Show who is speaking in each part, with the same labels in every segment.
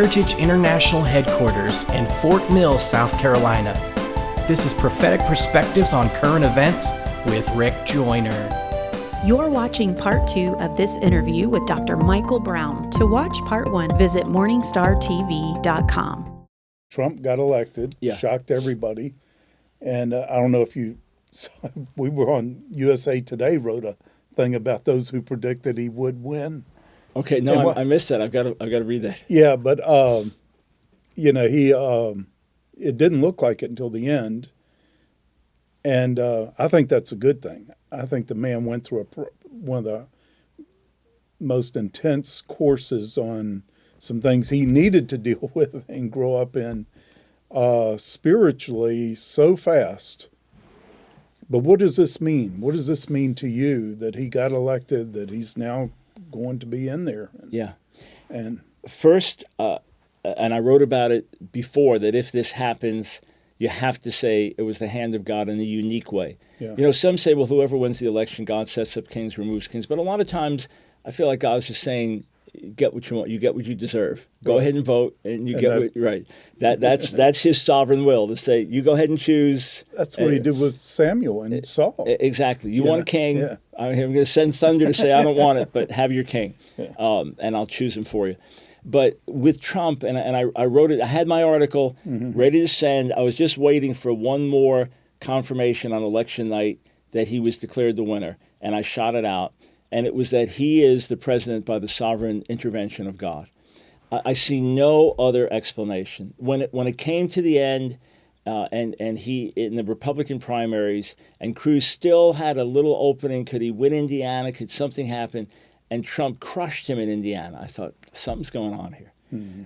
Speaker 1: Heritage International Headquarters in Fort Mill, South Carolina. This is Prophetic Perspectives on Current Events with Rick Joyner.
Speaker 2: You're watching part 2 of this interview with Dr. Michael Brown. To watch part 1, visit MorningStarTV.com.
Speaker 3: Trump got elected, shocked everybody. And I don't know if you saw, we were on USA Today, wrote a thing about those who predicted he would win.
Speaker 4: Okay, no, I missed that. I've got to read that.
Speaker 3: Yeah, but he it didn't look like it until the end, and I think that's a good thing. I think the man went through one of the most intense courses on some things he needed to deal with and grow up in spiritually so fast. But what does this mean? What does this mean to you that he got elected, that he's now going to be in there?
Speaker 4: And first, and I wrote about it before, that if this happens, you have to say it was the hand of God in a unique way.
Speaker 3: Yeah.
Speaker 4: You know, some say, well, whoever wins the election, God sets up kings, removes kings. But a lot of times, I feel like God's just saying, get what you want. You get what you deserve. Go ahead and vote, and you get what right. That's His sovereign will to say, you go ahead and choose.
Speaker 3: That's what He did with Samuel and Saul.
Speaker 4: Exactly. You want a king? Yeah. I'm going to send thunder to say I don't want it, but have your king, and I'll choose him for you. But with Trump, and I wrote it. I had my article ready to send. I was just waiting for one more confirmation on election night that he was declared the winner, and I shot it out. And it was that he is the president by the sovereign intervention of God. I see no other explanation. When it came to the end, and he in the Republican primaries, and Cruz still had a little opening. Could he win Indiana? Could something happen? And Trump crushed him in Indiana. I thought, something's going on here.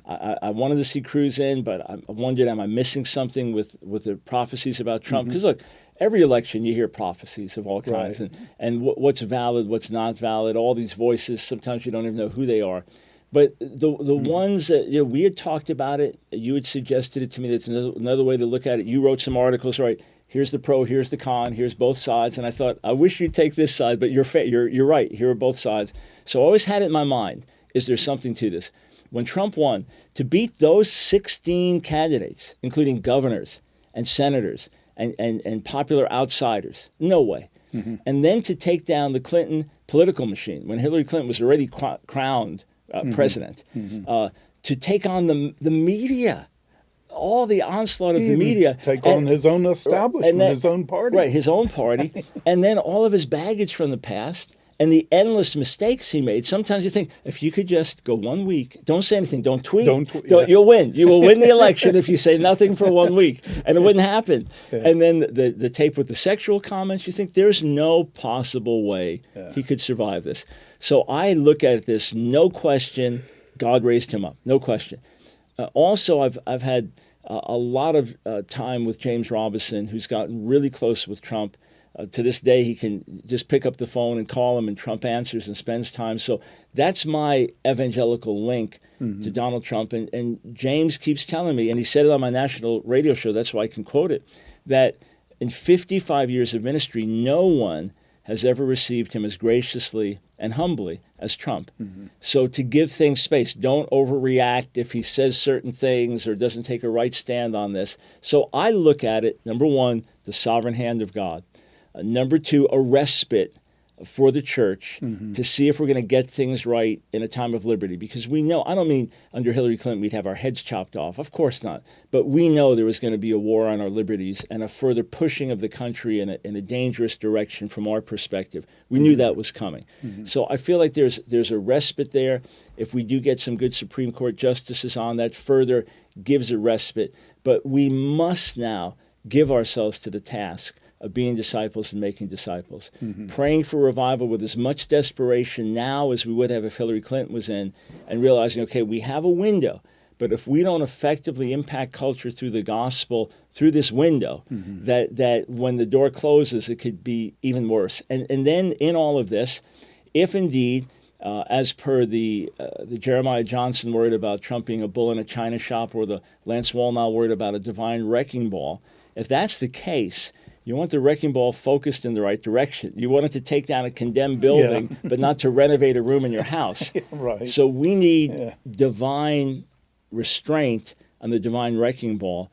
Speaker 4: I wanted to see Cruz in, but I wondered, am I missing something with the prophecies about Trump? Because look, every election you hear prophecies of all kinds, and what's valid, what's not valid, all these voices, sometimes you don't even know who they are. But the ones that we had talked about it, you had suggested it to me, that's another way to look at it. You wrote some articles, right? Here's the pro, here's the con, here's both sides. And I thought, I wish you'd take this side, but you're right, here are both sides. So I always had it in my mind, is there something to this? When Trump won, to beat those 16 candidates, including governors and senators and popular outsiders, no way. And then to take down the Clinton political machine, when Hillary Clinton was already crowned president, to take on the media, all the onslaught of the media.
Speaker 3: Take on his own establishment, his own party.
Speaker 4: Right, his own party. And then all of his baggage from the past and the endless mistakes he made. Sometimes you think, if you could just go 1 week, don't say anything, don't tweet, you'll win. You will win the election if you say nothing for 1 week. And it wouldn't happen. And then the tape with the sexual comments, you think there's no possible way he could survive this. So I look at this, no question, God raised him up, no question. Also, I've had a lot of time with James Robison, who's gotten really close with Trump. To this day, he can just pick up the phone and call him, and Trump answers and spends time. So that's my evangelical link to Donald Trump. And James keeps telling me, and he said it on my national radio show, that's why I can quote it, that in 55 years of ministry, no one has ever received him as graciously and humbly as Trump. So to give things space, don't overreact if he says certain things or doesn't take a right stand on this. So I look at it, number one, the sovereign hand of God. Number two, a respite for the church to see if we're going to get things right in a time of liberty. Because we know, I don't mean under Hillary Clinton we'd have our heads chopped off. Of course not. But we know there was going to be a war on our liberties and a further pushing of the country in a dangerous direction from our perspective. We knew that was coming. So I feel like there's a respite there. If we do get some good Supreme Court justices on, that further gives a respite. But we must now give ourselves to the task of being disciples and making disciples, praying for revival with as much desperation now as we would have if Hillary Clinton was in, and realizing, okay, we have a window, but if we don't effectively impact culture through the gospel, through this window, that when the door closes, it could be even worse. And then in all of this, if indeed, as per the Jeremiah Johnson word about Trump being a bull in a china shop, or the Lance Wallnau word about a divine wrecking ball, if that's the case, you want the wrecking ball focused in the right direction. You want it to take down a condemned building, but not to renovate a room in your house.
Speaker 3: Right.
Speaker 4: So we need divine restraint on the divine wrecking ball.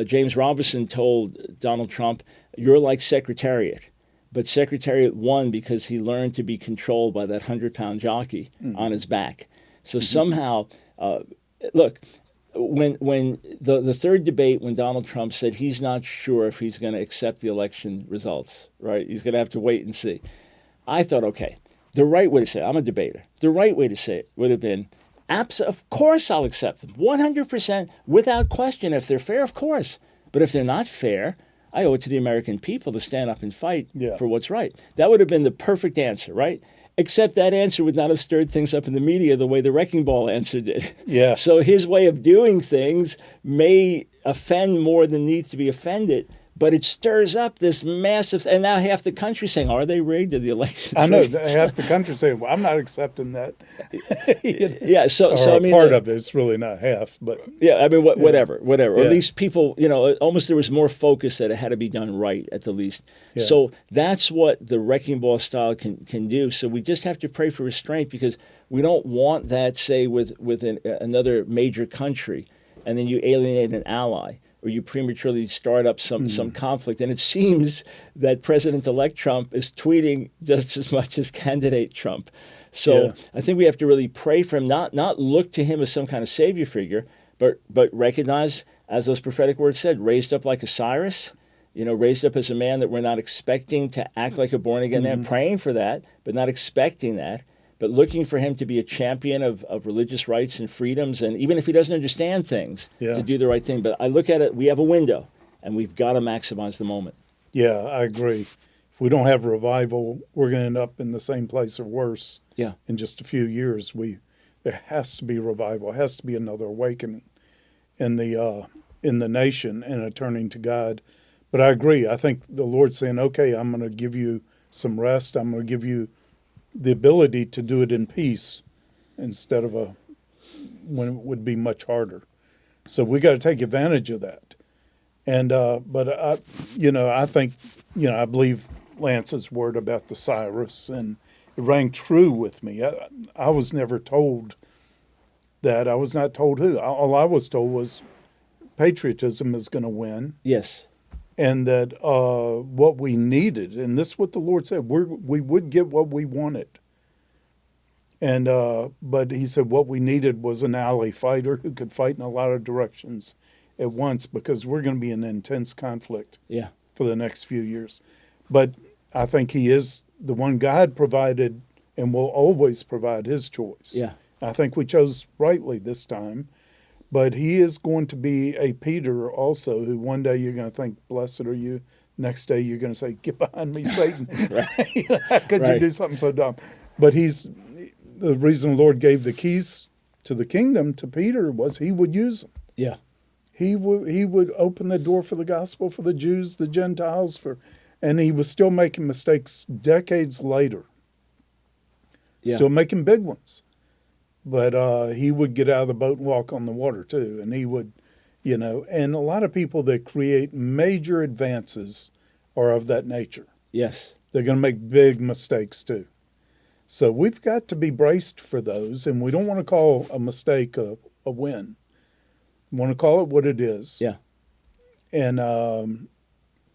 Speaker 4: James Robinson told Donald Trump, "You're like Secretariat." But Secretariat won because he learned to be controlled by that 100-pound jockey on his back. So somehow, look, when the third debate, when Donald Trump said he's not sure if he's going to accept the election results, right? He's going to have to wait and see. I thought, okay, the right way to say it, I'm a debater. The right way to say it would have been, of course I'll accept them, 100% without question. If they're fair, of course. But if they're not fair, I owe it to the American people to stand up and fight for what's right. That would have been the perfect answer, right? Except that answer would not have stirred things up in the media the way the wrecking ball answer did.
Speaker 3: Yeah.
Speaker 4: So his way of doing things may offend more than needs to be offended, but it stirs up this massive, and now half the country saying, are they rigged? Are the elections
Speaker 3: I know,
Speaker 4: rigged?
Speaker 3: half the country saying, well, I'm not accepting that.
Speaker 4: Yeah, so I mean,
Speaker 3: part of it's really not half, but
Speaker 4: yeah, I mean, whatever. Or
Speaker 3: Yeah.
Speaker 4: at least people, almost there was more focus that it had to be done right at the least.
Speaker 3: Yeah.
Speaker 4: So that's what the wrecking ball style can do. So we just have to pray for restraint, because we don't want that, say, with another major country, and then you alienate an ally, or you prematurely start up some conflict. And it seems that President-elect Trump is tweeting just as much as candidate Trump. So I think we have to really pray for him, not look to him as some kind of savior figure, but recognize, as those prophetic words said, raised up like a Cyrus, raised up as a man that we're not expecting to act like a born-again man, praying for that, but not expecting that, but looking for him to be a champion of religious rights and freedoms, and even if he doesn't understand things, to do the right thing. But I look at it, we have a window, and we've got to maximize the moment.
Speaker 3: Yeah, I agree. If we don't have revival, we're going to end up in the same place or worse.
Speaker 4: Yeah.
Speaker 3: In just a few years, there has to be revival. It has to be another awakening in the nation and a turning to God. But I agree. I think the Lord's saying, okay, I'm going to give you some rest. I'm going to give you the ability to do it in peace instead of when it would be much harder. So we got to take advantage of that. And but I think I believe Lance's word about the Cyrus, and it rang true with me. I was never told that. I was not told who. All I was told was patriotism is going to win.
Speaker 4: Yes.
Speaker 3: And that what we needed, and this is what the Lord said, we would get what we wanted. And but he said what we needed was an ally fighter who could fight in a lot of directions at once, because we're going to be in intense conflict for the next few years. But I think he is the one God provided and will always provide his choice.
Speaker 4: Yeah.
Speaker 3: I think we chose rightly this time. But he is going to be a Peter also, who one day you're going to think, blessed are you. Next day you're going to say, get behind me, Satan. How could you do something so dumb? But the reason the Lord gave the keys to the kingdom to Peter was he would use them.
Speaker 4: Yeah.
Speaker 3: He would open the door for the gospel for the Jews, the Gentiles, and he was still making mistakes decades later.
Speaker 4: Yeah.
Speaker 3: Still making big ones. But he would get out of the boat and walk on the water too. And he would, and a lot of people that create major advances are of that nature.
Speaker 4: Yes.
Speaker 3: They're going to make big mistakes too. So we've got to be braced for those. And we don't want to call a mistake a win. We want to call it what it is.
Speaker 4: Yeah.
Speaker 3: And,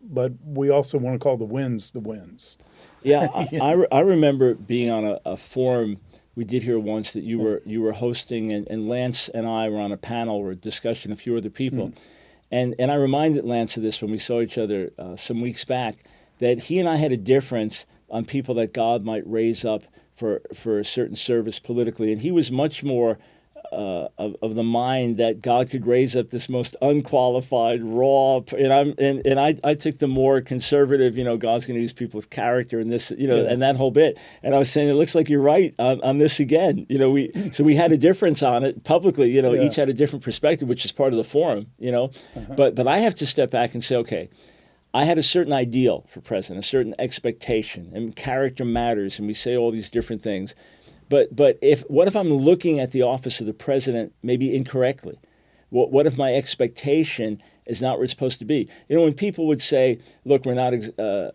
Speaker 3: but we also want to call the wins the wins.
Speaker 4: Yeah. I remember being on a forum we did here once that you were hosting, and Lance and I were on a panel or a discussion, a few other people. And I reminded Lance of this when we saw each other some weeks back, that he and I had a difference on people that God might raise up for a certain service politically. And he was much more of the mind that God could raise up this most unqualified, raw, and I took the more conservative, God's going to use people of character and this, and that whole bit. And I was saying, it looks like you're right on this again. We had a difference on it publicly. Each had a different perspective, which is part of the forum. But I have to step back and say, okay, I had a certain ideal for president, a certain expectation, and character matters, and we say all these different things. But what if I'm looking at the office of the president maybe incorrectly? What if my expectation is not where it's supposed to be? When people would say, "Look, we're not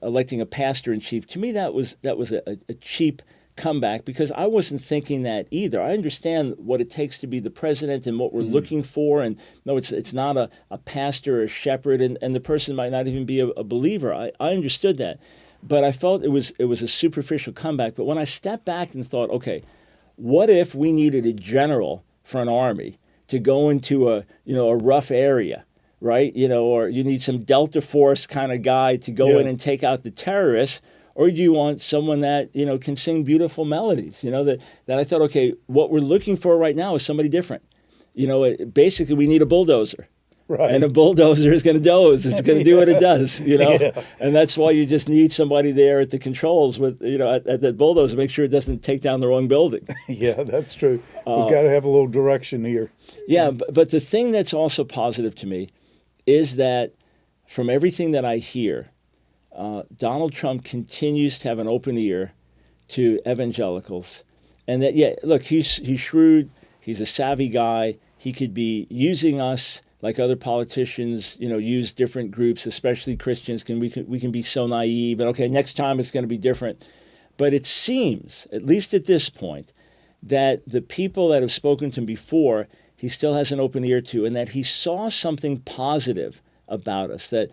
Speaker 4: electing a pastor in chief," to me that was a cheap comeback, because I wasn't thinking that either. I understand what it takes to be the president and what we're looking for. And no, it's not a pastor or a shepherd, and the person might not even be a believer. I understood that. But I felt it was a superficial comeback. But when I stepped back and thought, okay, what if we needed a general for an army to go into a rough area, right? Or you need some Delta Force kind of guy to go in and take out the terrorists. Or do you want someone that, can sing beautiful melodies? That I thought, okay, what we're looking for right now is somebody different. Basically, we need a bulldozer. Right. And a bulldozer is going to doze. It's going to do what it does, And that's why you just need somebody there at the controls with, at that bulldozer, make sure it doesn't take down the wrong building.
Speaker 3: Yeah, that's true. We've got to have a little direction here.
Speaker 4: Yeah, but the thing that's also positive to me is that from everything that I hear, Donald Trump continues to have an open ear to evangelicals, and that look, he's shrewd, he's a savvy guy. He could be using us like other politicians, use different groups, especially Christians. We can be so naive, and okay, next time it's going to be different. But it seems, at least at this point, that the people that have spoken to him before, he still has an open ear to, and that he saw something positive about us, that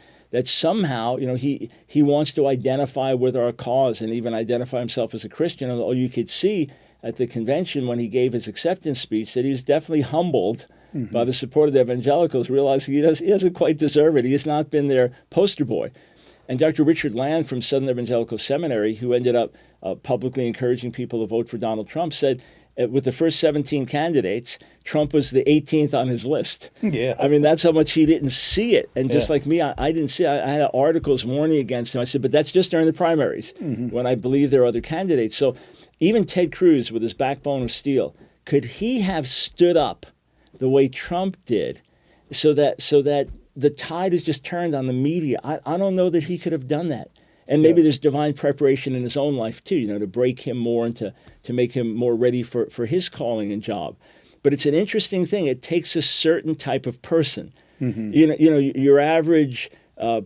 Speaker 4: somehow, he wants to identify with our cause and even identify himself as a Christian. Although you could see at the convention when he gave his acceptance speech that he was definitely humbled by the support of the evangelicals, realizing he doesn't quite deserve it. He has not been their poster boy. And Dr. Richard Land from Southern Evangelical Seminary, who ended up publicly encouraging people to vote for Donald Trump, said with the first 17 candidates, Trump was the 18th on his list.
Speaker 3: Yeah.
Speaker 4: I mean, that's how much he didn't see it. And just like me, I didn't see it. I had articles warning against him. I said, but that's just during the primaries when I believe there are other candidates. So even Ted Cruz, with his backbone of steel, could he have stood up the way Trump did so that the tide is just turned on the media? I don't know that he could have done that. And maybe there's divine preparation in his own life too, to break him more and to make him more ready for his calling and job. But it's an interesting thing. It takes a certain type of person. Your average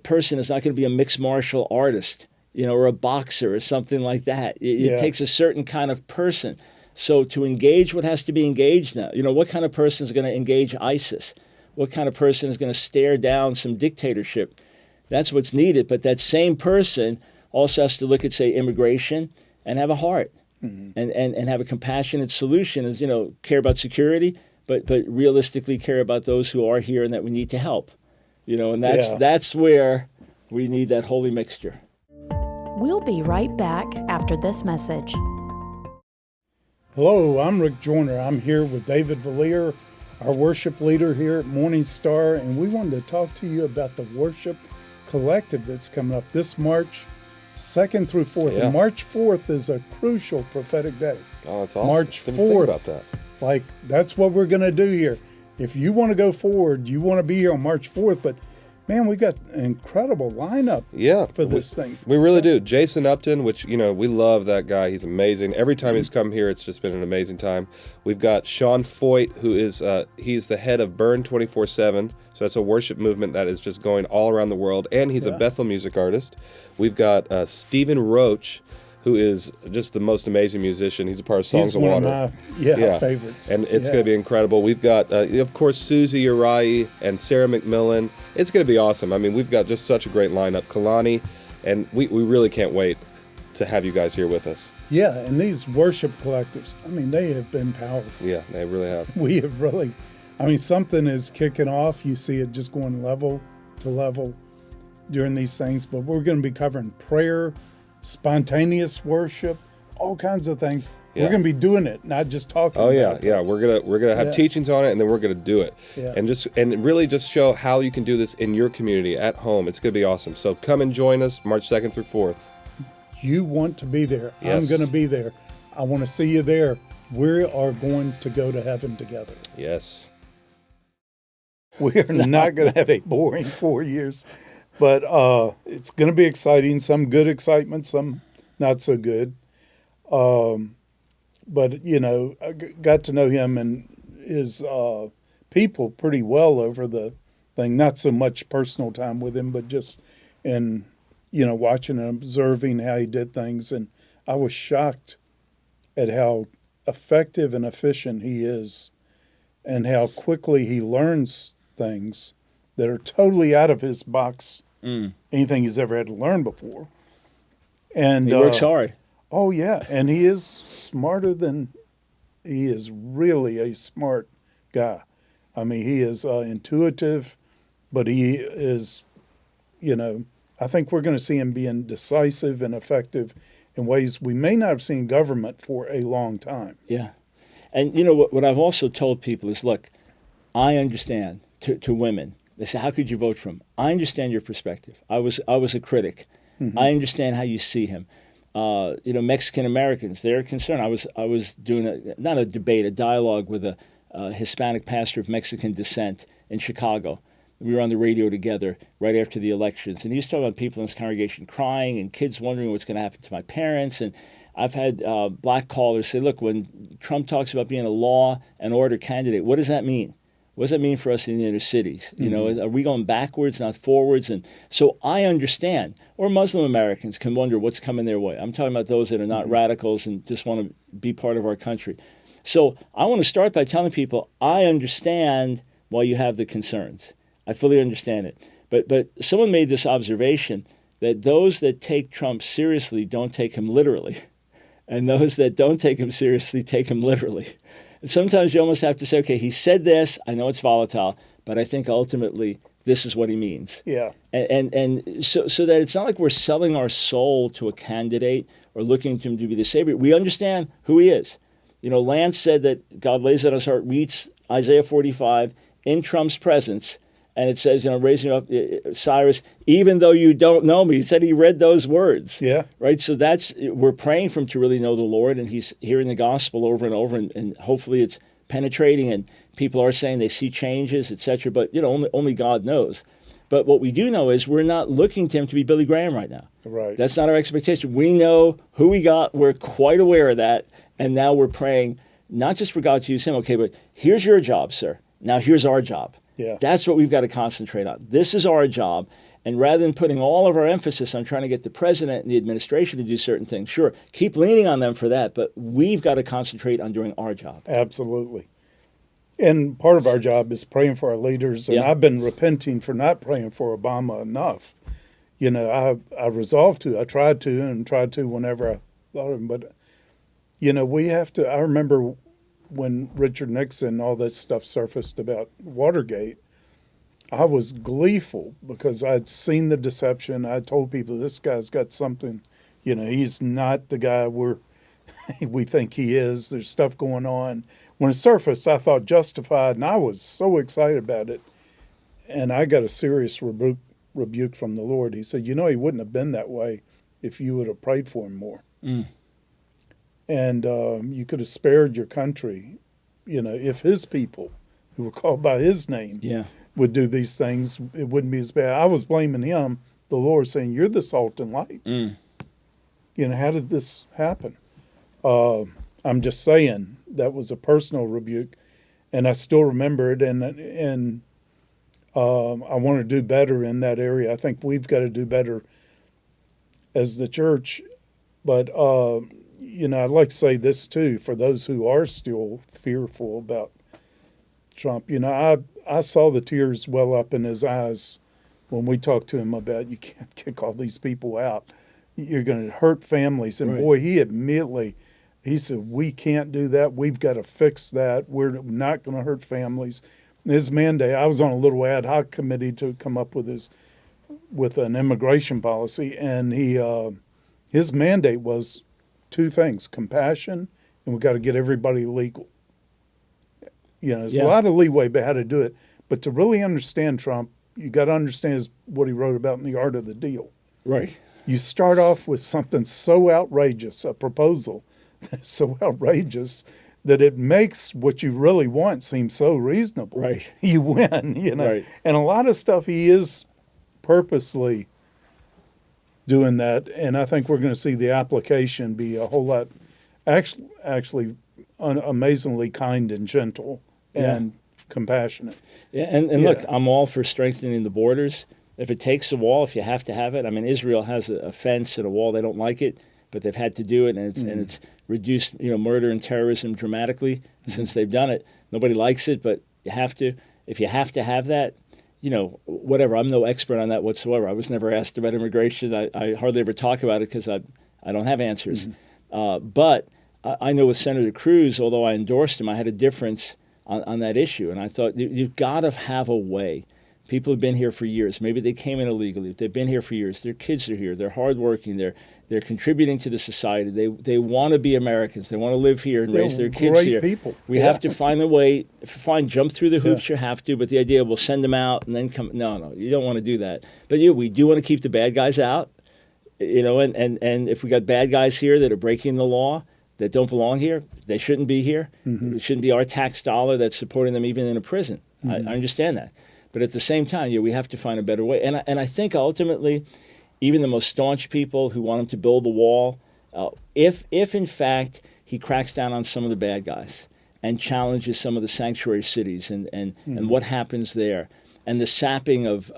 Speaker 4: person is not going to be a mixed martial artist, or a boxer or something like that. It takes a certain kind of person. So to engage what has to be engaged now, what kind of person is going to engage ISIS? What kind of person is going to stare down some dictatorship? That's what's needed. But that same person also has to look at, say, immigration and have a heart and have a compassionate solution, as care about security, but realistically care about those who are here and that we need to help. And that's where we need that holy mixture.
Speaker 2: We'll be right back after this message.
Speaker 3: Hello, I'm Rick Joyner. I'm here with David Valier, our worship leader here at MorningStar, and we wanted to talk to you about the worship collective that's coming up this March 2nd through 4th. And March 4th is a crucial prophetic day.
Speaker 5: Oh, that's awesome.
Speaker 3: March 4th.
Speaker 5: Didn't think about that.
Speaker 3: That's what we're going to do here. If you want to go forward, you want to be here on March 4th, but man, we got an incredible lineup for this thing.
Speaker 5: We really do. Jason Upton, which, we love that guy. He's amazing. Every time he's come here, it's just been an amazing time. We've got Sean Foyt, who is, he's the head of Burn 24/7. So that's a worship movement that is just going all around the world. And he's a Bethel music artist. We've got Stephen Roach, who is just the most amazing musician. He's a part of Songs of Water.
Speaker 3: He's one of my favorites.
Speaker 5: And it's going to be incredible. We've got, of course, Susie Uriah and Sarah McMillan. It's going to be awesome. I mean, we've got just such a great lineup. Kalani, and we really can't wait to have you guys here with us.
Speaker 3: Yeah, and these worship collectives, they have been powerful.
Speaker 5: Yeah, they really have.
Speaker 3: We have really, something is kicking off. You see it just going level to level during these things. But we're going to be covering prayer, spontaneous worship, all kinds of things. Yeah. We're going to be doing it, not just talking about it.
Speaker 5: Yeah. We're gonna have teachings on it, and then we're gonna do it, and really just show how you can do this in your community at home. It's gonna be awesome. So come and join us March 2nd through 4th.
Speaker 3: You want to be there.
Speaker 5: Yes.
Speaker 3: I'm going to be there. I want to see you there. We are going to go to heaven together.
Speaker 5: Yes.
Speaker 3: We are not going to have a boring 4 years. But it's going to be exciting, some good excitement, some not so good. But, I got to know him and his people pretty well over the thing. Not so much personal time with him, but just in, watching and observing how he did things. And I was shocked at how effective and efficient he is and how quickly he learns things that are totally out of his box, anything he's ever had to learn before. And
Speaker 4: he works hard.
Speaker 3: Oh, yeah. And he is he is really a smart guy. I mean, he is intuitive, but he is, I think we're going to see him being decisive and effective in ways we may not have seen government for a long time.
Speaker 4: Yeah. And what I've also told people is, look, I understand to women. They say, how could you vote for him? I understand your perspective. I was a critic. Mm-hmm. I understand how you see him. Mexican Americans, they're concerned. I was doing not a debate, a dialogue with a Hispanic pastor of Mexican descent in Chicago. We were on the radio together right after the elections, and he was talking about people in his congregation crying and kids wondering what's going to happen to my parents. And I've had black callers say, look, when Trump talks about being a law and order candidate, what does that mean? What does that mean for us in the inner cities? Mm-hmm. Are we going backwards, not forwards? And so I understand. Or Muslim Americans can wonder what's coming their way. I'm talking about those that are not radicals and just want to be part of our country. So I want to start by telling people I understand why you have the concerns. I fully understand it. But someone made this observation that those that take Trump seriously don't take him literally. And those that don't take him seriously take him literally. And sometimes you almost have to say, okay, he said this, I know it's volatile, but I think ultimately this is what he means.
Speaker 3: Yeah.
Speaker 4: And so that it's not like we're selling our soul to a candidate or looking to him to be the savior. We understand who he is. Lance said that God lays it on his heart, reads Isaiah 45 in Trump's presence, and it says, raising up Cyrus, even though you don't know me. He said he read those words.
Speaker 3: Yeah.
Speaker 4: Right? So we're praying for him to really know the Lord, and he's hearing the gospel over and over, and hopefully it's penetrating, and people are saying they see changes, etc. But, only God knows. But what we do know is we're not looking to him to be Billy Graham right now.
Speaker 3: Right.
Speaker 4: That's not our expectation. We know who we got. We're quite aware of that. And now we're praying not just for God to use him, okay, but here's your job, sir. Now here's our job.
Speaker 3: Yeah.
Speaker 4: That's what we've got to concentrate on. This is our job. And rather than putting all of our emphasis on trying to get the president and the administration to do certain things, sure, keep leaning on them for that, but we've got to concentrate on doing our job.
Speaker 3: Absolutely. And part of our job is praying for our leaders. And I've been repenting for not praying for Obama enough. I resolved to. I tried to whenever I thought of him. But, we have to. I remember when Richard Nixon, all that stuff surfaced about Watergate, I was gleeful because I'd seen the deception. I told people this guy's got something, he's not the guy we think he is. There's stuff going on. When it surfaced, I thought justified, and I was so excited about it. And I got a serious rebuke from the Lord. He said, he wouldn't have been that way if you would have prayed for him more. Mm. And you could have spared your country, if his people, who were called by his name, would do these things, it wouldn't be as bad. I was blaming him, the Lord, saying, you're the salt and light. Mm. How did this happen? I'm just saying that was a personal rebuke, and I still remember it, and I want to do better in that area. I think we've got to do better as the church, but I'd like to say this too, for those who are still fearful about Trump. I saw the tears well up in his eyes when we talked to him about you can't kick all these people out. You're going to hurt families. And boy, he said, we can't do that. We've got to fix that. We're not going to hurt families. And his mandate, I was on a little ad hoc committee to come up with an immigration policy, and his mandate was two things: compassion, and we've got to get everybody legal. There's a lot of leeway about how to do it, but to really understand Trump, you got to understand what he wrote about in The Art of the Deal.
Speaker 4: Right.
Speaker 3: You start off with something so outrageous, a proposal that's so outrageous that it makes what you really want seem so reasonable.
Speaker 4: Right.
Speaker 3: You win,
Speaker 4: Right.
Speaker 3: And a lot of stuff he is purposely doing that, and I think we're going to see the application be a whole lot, actually amazingly kind and gentle and compassionate.
Speaker 4: Yeah, and look, I'm all for strengthening the borders. If it takes a wall, if you have to have it. I mean, Israel has a fence and a wall. They don't like it. but they've had to do it, and it's reduced murder and terrorism dramatically since they've done it. Nobody likes it, but you have to. If you have to have that, whatever. I'm no expert on that whatsoever. I was never asked about immigration. I hardly ever talk about it because I don't have answers. But I know with Senator Cruz, although I endorsed him, I had a difference on that issue. And I thought, you've got to have a way. People have been here for years. Maybe they came in illegally. They've been here for years. Their kids are here. They're hardworking. They're contributing to the society. They want to be Americans. They want to live here and raise their kids here.
Speaker 3: People.
Speaker 4: We have to find a way. Jump through the hoops. You have to. But the idea, we'll send them out and then come. No, you don't want to do that. But we do want to keep the bad guys out. And if we got bad guys here that are breaking the law, that don't belong here, they shouldn't be here. It shouldn't be our tax dollar that's supporting them even in a prison. I understand that. But at the same time, we have to find a better way. And I think ultimately, even the most staunch people who want him to build the wall, if in fact he cracks down on some of the bad guys and challenges some of the sanctuary cities and what happens there, and the sapping of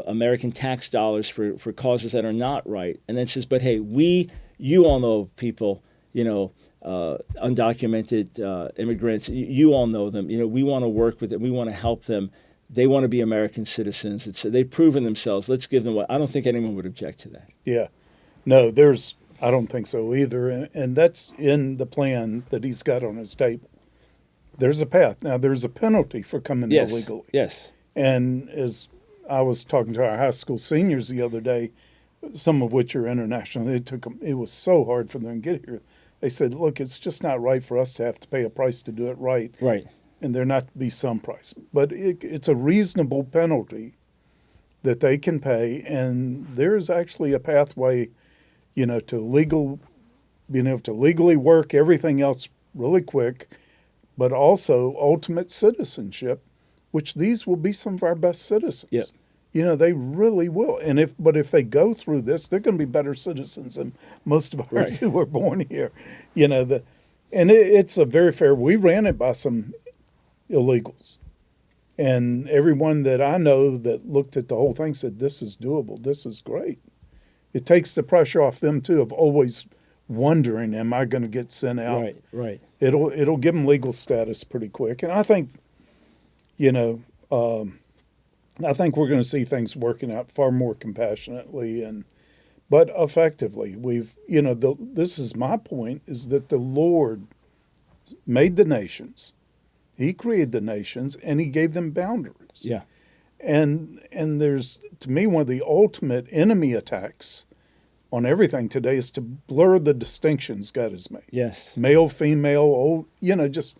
Speaker 4: American tax dollars for causes that are not right, and then says, but hey, you all know people, undocumented immigrants, you all know them. We want to work with them. We want to help them. They want to be American citizens. They've proven themselves. Let's give them what. I don't think anyone would object to that.
Speaker 3: Yeah. No, I don't think so either. And that's in the plan that he's got on his table. There's a path. Now, there's a penalty for coming illegally.
Speaker 4: Yes.
Speaker 3: And as I was talking to our high school seniors the other day, some of which are international, it was so hard for them to get here. They said, look, it's just not right for us to have to pay a price to do it right.
Speaker 4: Right. And
Speaker 3: there not to be some price. But it's a reasonable penalty that they can pay, and there's actually a pathway, to being able to legally work everything else really quick, but also ultimate citizenship, which these will be some of our best citizens.
Speaker 4: Yep.
Speaker 3: They really will. But if they go through this, they're going to be better citizens than most of ours who were born here. It's a very fair. We ran it by some illegals, and everyone that I know that looked at the whole thing said, this is doable. This is great. It takes the pressure off them too of always wondering, am I going to get sent out?
Speaker 4: Right.
Speaker 3: It'll give them legal status pretty quick. And I think, I think we're going to see things working out far more compassionately but effectively. This is my point, is that the Lord made the nations. He created the nations, and he gave them boundaries.
Speaker 4: Yeah.
Speaker 3: And there's, to me, one of the ultimate enemy attacks on everything today is to blur the distinctions God has made.
Speaker 4: Yes.
Speaker 3: Male, female, old, just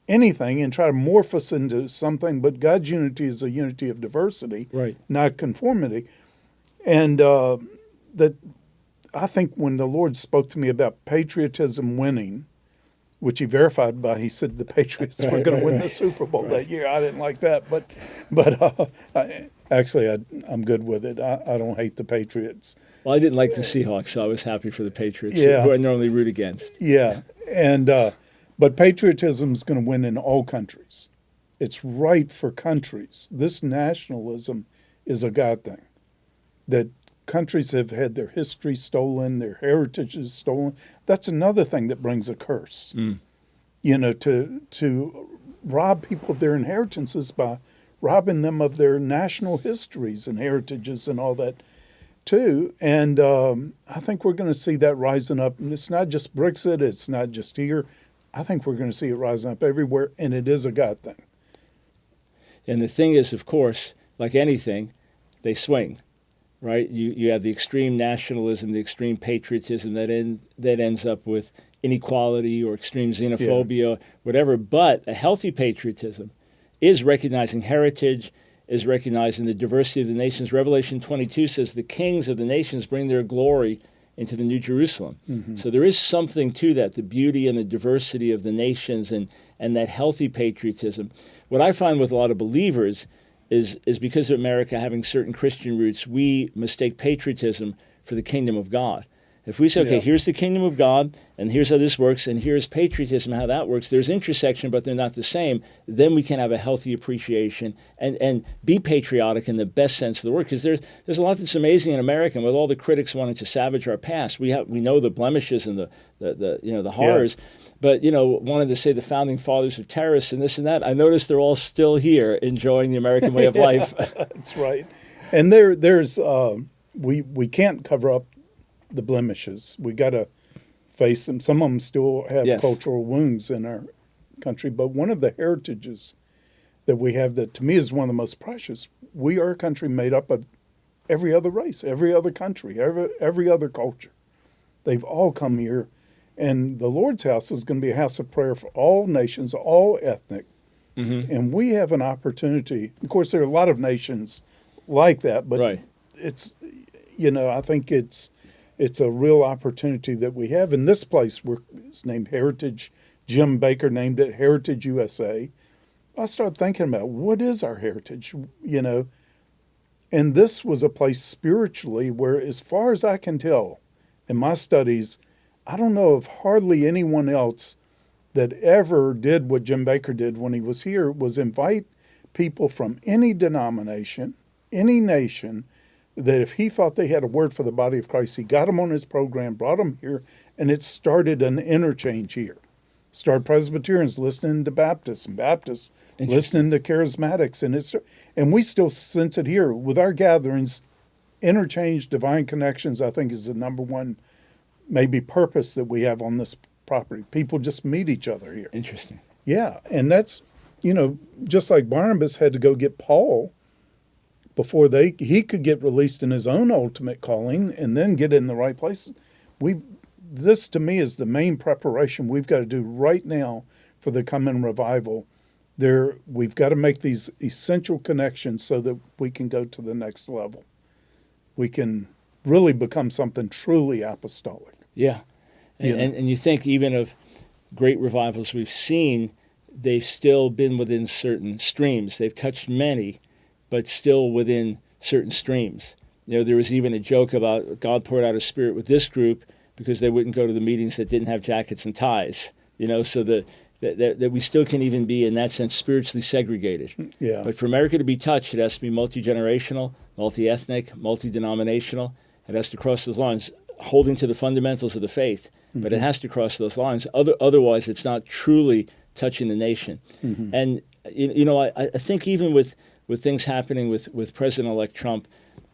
Speaker 3: anything, and try to morph us into something. But God's unity is a unity of diversity, not conformity. And that I think when the Lord spoke to me about patriotism winning, which he verified he said the Patriots were going to win the Super Bowl that year. I didn't like that, but I'm good with it. I don't hate the Patriots.
Speaker 4: Well, I didn't like the Seahawks, so I was happy for the Patriots, who I normally root against.
Speaker 3: Yeah, but patriotism is going to win in all countries. It's right for countries. This nationalism is a God thing, that countries have had their history stolen, their heritage is stolen. That's another thing that brings a curse. To rob people of their inheritances by robbing them of their national histories and heritages and all that too. And I think we're going to see that rising up. And it's not just Brexit. It's not just here. I think we're going to see it rising up everywhere, and it is a God thing.
Speaker 4: And the thing is, of course, like anything, they swing. Right, you have the extreme nationalism, the extreme patriotism that ends up with inequality or extreme xenophobia, whatever. But a healthy patriotism is recognizing heritage, is recognizing the diversity of the nations. Revelation 22 says the kings of the nations bring their glory into the New Jerusalem. Mm-hmm. So there is something to that, the beauty and the diversity of the nations and that healthy patriotism. What I find with a lot of believers is because of America having certain Christian roots, we mistake patriotism for the kingdom of God. If we say, okay,
Speaker 3: Yeah.
Speaker 4: here's the kingdom of God, and here's how this works, and here's patriotism, how that works, there's intersection, but they're not the same, then we can have a healthy appreciation and be patriotic in the best sense of the word. Because there's a lot that's amazing in America, and with all the critics wanting to savage our past, we know the blemishes and the horrors. Yeah. But, wanted to say the founding fathers are terrorists and this and that. I noticed they're all still here enjoying the American way of life.
Speaker 3: That's right. And there's we can't cover up the blemishes. We got to face them. Some of them still have cultural wounds in our country. But one of the heritages that we have that to me is one of the most precious, we are a country made up of every other race, every other country, every other culture. They've all come here. And the Lord's house is going to be a house of prayer for all nations, all ethnic. Mm-hmm. And we have an opportunity. Of course, there are a lot of nations like that, but it's, I think it's a real opportunity that we have. In this place, it's named Heritage. Jim Baker named it Heritage USA. I started thinking about what is our heritage, And this was a place spiritually where, as far as I can tell, in my studies, I don't know of hardly anyone else that ever did what Jim Baker did when he was here, was invite people from any denomination, any nation, that if he thought they had a word for the body of Christ, he got them on his program, brought them here, and it started an interchange here. Started Presbyterians listening to Baptists, and Baptists listening to Charismatics, and we still sense it here. With our gatherings, interchange, divine connections, I think is the number one maybe purpose that we have on this property. People just meet each other here.
Speaker 4: Interesting.
Speaker 3: Yeah, and that's, just like Barnabas had to go get Paul before he could get released in his own ultimate calling and then get in the right place. This to me is the main preparation we've got to do right now for the coming revival. We've got to make these essential connections so that we can go to the next level. We can really become something truly apostolic.
Speaker 4: Yeah. And you think even of great revivals we've seen, they've still been within certain streams. They've touched many, but still within certain streams. There was even a joke about God poured out His Spirit with this group because they wouldn't go to the meetings that didn't have jackets and ties. So that we still can even be, in that sense, spiritually segregated.
Speaker 3: Yeah.
Speaker 4: But for America to be touched, it has to be multi-generational, multi-ethnic, multi-denominational. It has to cross those lines, holding to the fundamentals of the faith, but it has to cross those lines. Otherwise, it's not truly touching the nation. Mm-hmm. And I think even with things happening with President-elect Trump,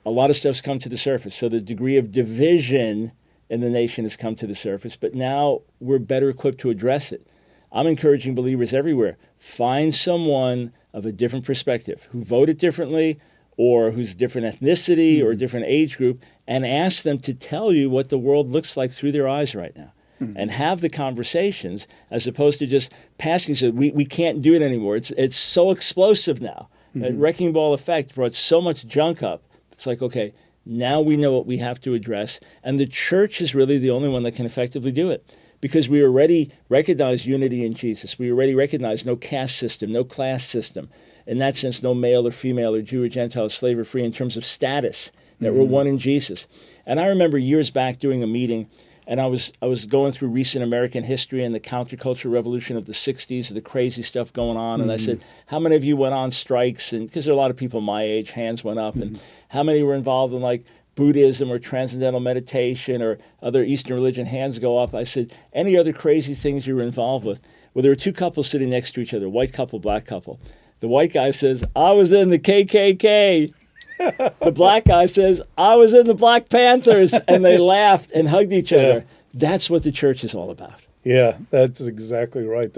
Speaker 4: a lot of stuff's come to the surface. So the degree of division in the nation has come to the surface, but now we're better equipped to address it. I'm encouraging believers everywhere, find someone of a different perspective who voted differently, or who's different ethnicity or a different age group, and ask them to tell you what the world looks like through their eyes right now. And have the conversations as opposed to just passing. So we can't do it anymore. It's so explosive now. That wrecking ball effect brought so much junk up. It's like, okay, now we know what we have to address. And the church is really the only one that can effectively do it. Because we already recognize unity in Jesus. We already recognize no caste system, no class system. In that sense, no male or female or Jew or Gentile, slave or free in terms of status, that we're one in Jesus. And I remember years back doing a meeting, and I was going through recent American history and the counterculture revolution of the 60s, the crazy stuff going on. And I said, how many of you went on strikes? And because there are a lot of people my age, hands went up. And how many were involved in like Buddhism or transcendental meditation or other Eastern religion? Hands go up. I said, any other crazy things you were involved with? Well, there were two couples sitting next to each other, white couple, black couple. The white guy says, I was in the KKK. The black guy says, I was in the Black Panthers. And they laughed and hugged each other. That's what the church is all about.
Speaker 3: Yeah, that's exactly right.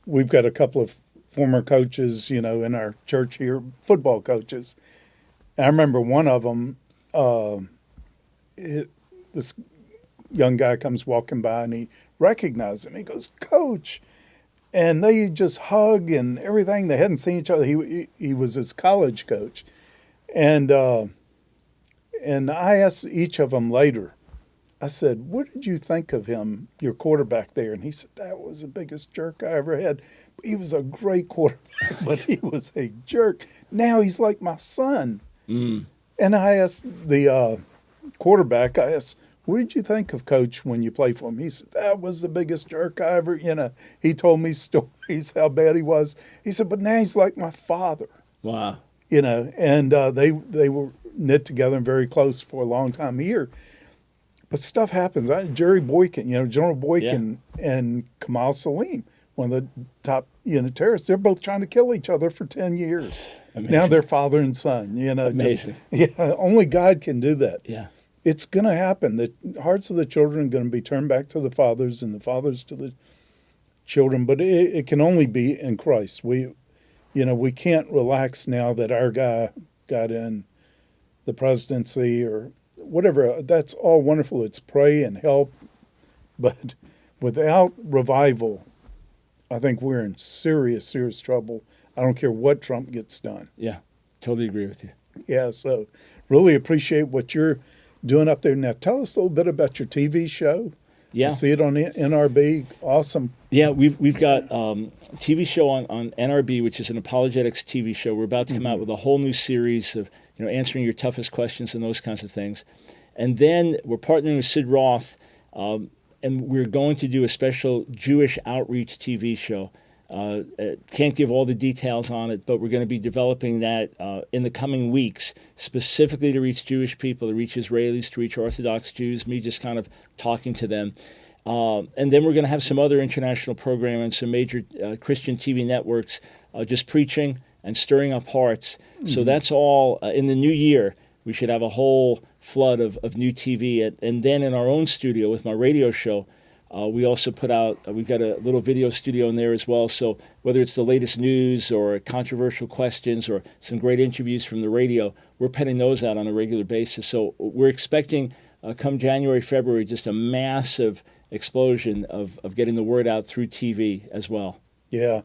Speaker 3: We've got a couple of former coaches, in our church here, football coaches. And I remember one of them, this young guy comes walking by and he recognized him. He goes, Coach. And they just hug and everything. They hadn't seen each other. He was his college coach. And I asked each of them later, I said, what did you think of him, your quarterback there? And he said, that was the biggest jerk I ever had. He was a great quarterback, but he was a jerk. Now he's like my son. And I asked the quarterback, what did you think of Coach when you played for him? He said, that was the biggest jerk I ever, he told me stories how bad he was. He said, but now he's like my father.
Speaker 4: Wow.
Speaker 3: And they were knit together and very close for a long time here. But stuff happens. Jerry Boykin, General Boykin and Kamal Salim, one of the top, terrorists, they're both trying to kill each other for 10 years.
Speaker 4: Amazing.
Speaker 3: Now they're father and son,
Speaker 4: Amazing.
Speaker 3: Only God can do that.
Speaker 4: Yeah.
Speaker 3: It's going to happen. The hearts of the children are going to be turned back to the fathers and the fathers to the children, but it can only be in Christ. We can't relax now that our guy got in the presidency or whatever. That's all wonderful. It's pray and help. But without revival, I think we're in serious, serious trouble. I don't care what Trump gets done.
Speaker 4: Yeah, totally agree with you.
Speaker 3: Yeah, so really appreciate what you're doing up there. Now, tell us a little bit about your TV show.
Speaker 4: Yeah.
Speaker 3: I see it on NRB. Awesome.
Speaker 4: Yeah, we've got TV show on NRB, which is an apologetics TV show. We're about to come out with a whole new series of answering your toughest questions and those kinds of things. And then we're partnering with Sid Roth, and we're going to do a special Jewish outreach TV show. Can't give all the details on it, but we're going to be developing that in the coming weeks, specifically to reach Jewish people, to reach Israelis, to reach Orthodox Jews, me just kind of talking to them. And then we're going to have some other international programming, some major Christian TV networks just preaching and stirring up hearts. So that's all in the new year. We should have a whole flood of new TV. And then in our own studio with my radio show, we also put out, we've got a little video studio in there as well. So whether it's the latest news or controversial questions or some great interviews from the radio, we're putting those out on a regular basis. So we're expecting come January, February, just a massive explosion of getting the word out through TV as well.
Speaker 3: Yeah.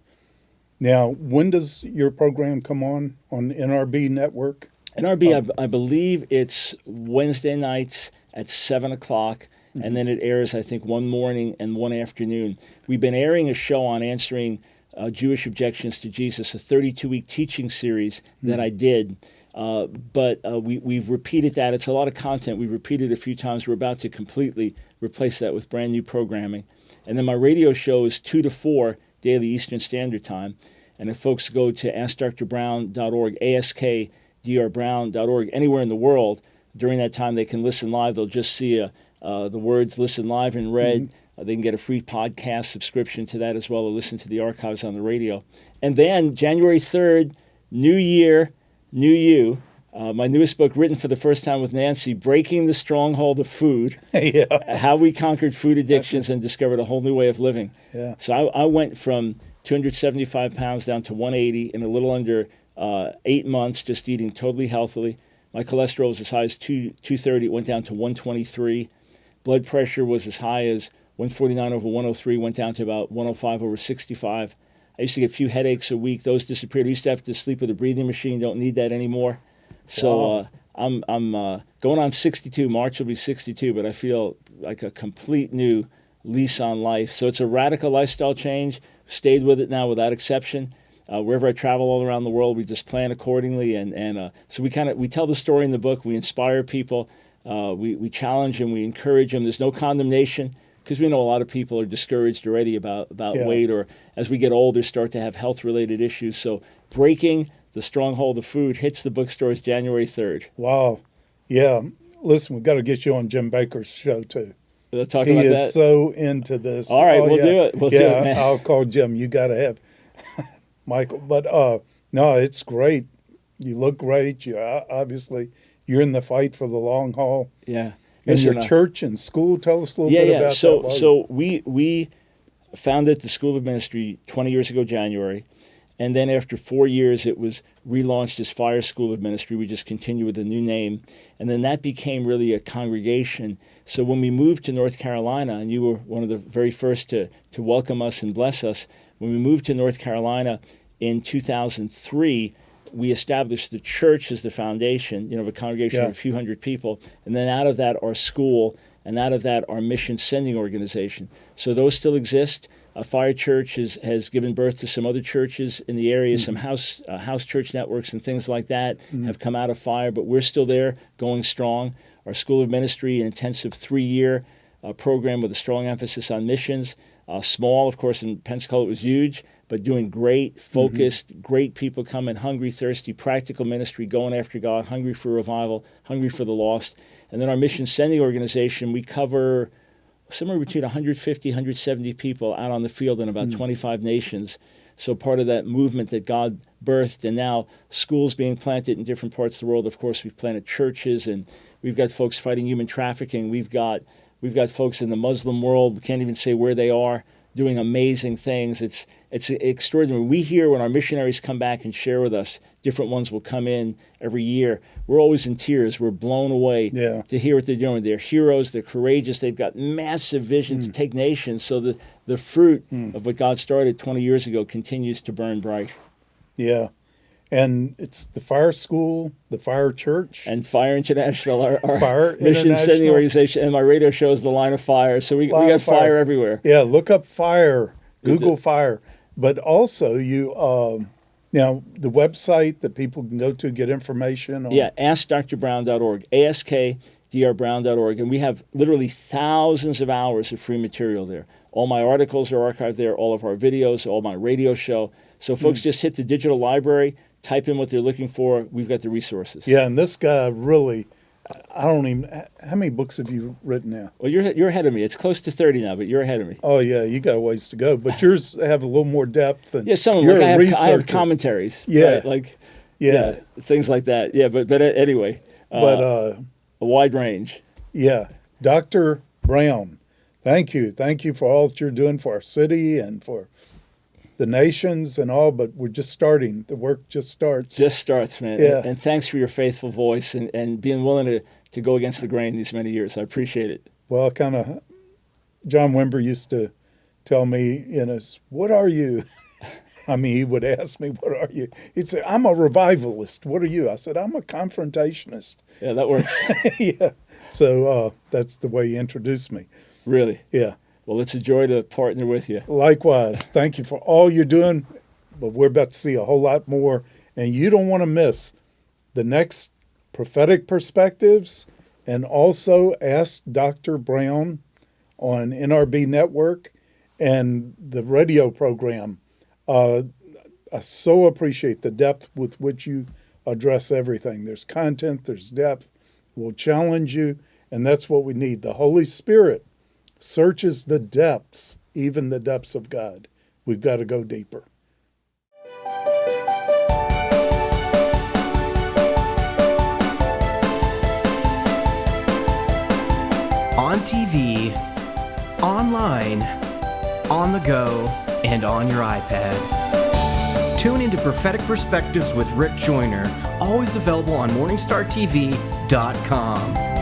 Speaker 3: Now, when does your program come on NRB Network?
Speaker 4: NRB, I believe it's Wednesday nights at 7 o'clock. And then it airs, I think, one morning and one afternoon. We've been airing a show on answering Jewish objections to Jesus, a 32-week teaching series that I did. But we've repeated that. It's a lot of content. We've repeated it a few times. We're about to completely replace that with brand new programming. And then my radio show is 2 to 4 daily Eastern Standard Time. And if folks go to askdrbrown.org, askdrbrown.org, anywhere in the world, during that time they can listen live. They'll just see the words "listen live" in red. They can get a free podcast subscription to that as well, or listen to the archives on the radio. And then January 3rd, New Year, New You. My newest book, written for the first time with Nancy, Breaking the Stronghold of Food, How We Conquered Food Addictions and Discovered a Whole New Way of Living. Yeah. So I went from 275 pounds down to 180 in a little under 8 months, just eating totally healthily. My cholesterol was as high as 230. It went down to 123. Blood pressure was as high as 149 over 103, went down to about 105 over 65. I used to get a few headaches a week. Those disappeared. I used to have to sleep with a breathing machine. Don't need that anymore. So I'm going on 62. March will be 62, but I feel like a complete new lease on life. So it's a radical lifestyle change. Stayed with it now without exception. Wherever I travel all around the world, we just plan accordingly. And so we tell the story in the book. We inspire people. We challenge them. We encourage them. There's no condemnation, because we know a lot of people are discouraged already about weight, or as we get older start to have health-related issues. So Breaking the Stronghold of Food hits the bookstores January 3rd.
Speaker 3: Wow. Yeah. Listen, we've got to get you on Jim Bakker's show, too.
Speaker 4: We'll talk
Speaker 3: he
Speaker 4: about
Speaker 3: is
Speaker 4: that.
Speaker 3: so into this.
Speaker 4: All right, we'll do it. We'll do it, man.
Speaker 3: I'll call Jim. You got to have Michael. But no, it's great. You look great. You obviously you're in the fight for the long haul.
Speaker 4: Yeah.
Speaker 3: And your church and school. Tell us a little bit about that.
Speaker 4: So we founded the School of Ministry 20 years ago, January. And then after 4 years, it was relaunched as Fire School of Ministry. We just continued with a new name. And then that became really a congregation. So when we moved to North Carolina, and you were one of the very first to welcome us and bless us, when we moved to North Carolina in 2003, we established the church as the foundation, of a congregation of a few hundred people. And then out of that, our school, and out of that, our mission sending organization. So those still exist. Fire Church has given birth to some other churches in the area. Some house church networks and things like that have come out of Fire, but we're still there, going strong. Our School of Ministry, an intensive 3-year program with a strong emphasis on missions. Small, of course, in Pensacola it was huge, but doing great, focused, great people coming, hungry, thirsty, practical ministry, going after God, hungry for revival, hungry for the lost. And then our mission sending organization, we cover somewhere between 150, 170 people out on the field in about 25 nations. So part of that movement that God birthed, and now schools being planted in different parts of the world. Of course, we've planted churches, and we've got folks fighting human trafficking. We've got folks in the Muslim world, we can't even say where they are, doing amazing things. It's extraordinary. We hear when our missionaries come back and share with us, different ones will come in every year. We're always in tears. We're blown away to hear what they're doing. They're heroes. They're courageous. They've got massive vision to take nations. So the fruit of what God started 20 years ago continues to burn bright.
Speaker 3: Yeah. And it's the Fire School, the Fire Church.
Speaker 4: And Fire International, our
Speaker 3: Fire
Speaker 4: mission sending organization. And my radio show is The Line of Fire. So we got fire everywhere.
Speaker 3: Yeah, look up Fire, Google Fire. But also now the website that people can go to get information on.
Speaker 4: Yeah, askdrbrown.org, askdrbrown.org. And we have literally thousands of hours of free material there. All my articles are archived there, all of our videos, all my radio show. So folks just hit the digital library, type in what they're looking for. We've got the resources.
Speaker 3: Yeah, and this guy really, how many books have you written now?
Speaker 4: Well, you're ahead of me. It's close to 30 now, but you're ahead of me.
Speaker 3: Oh, yeah, you got a ways to go. But yours have a little more depth. And
Speaker 4: some of them. I have commentaries.
Speaker 3: Yeah.
Speaker 4: Right? Things like that. Yeah, but anyway, a wide range. Yeah.
Speaker 3: Dr. Brown, thank you. Thank you for all that you're doing for our city and for the nations and all, but we're just starting. The work just starts.
Speaker 4: Just starts, man.
Speaker 3: Yeah.
Speaker 4: And thanks for your faithful voice and being willing to go against the grain these many years. I appreciate it.
Speaker 3: Well, John Wimber used to tell me, what are you? I mean, he would ask me, what are you? He'd say, I'm a revivalist. What are you? I said, I'm a confrontationist.
Speaker 4: Yeah, that works.
Speaker 3: Yeah. So that's the way he introduced me.
Speaker 4: Really?
Speaker 3: Yeah.
Speaker 4: Well, it's a joy to partner with you.
Speaker 3: Likewise. Thank you for all you're doing, but we're about to see a whole lot more, and you don't want to miss the next Prophetic Perspectives and also Ask Dr. Brown on NRB Network and the radio program. I so appreciate the depth with which you address everything. There's content, there's depth. We'll challenge you, and that's what we need. The Holy Spirit searches the depths, even the depths of God. We've got to go deeper.
Speaker 1: On TV, online, on the go, and on your iPad. Tune into Prophetic Perspectives with Rick Joyner, always available on MorningStarTV.com.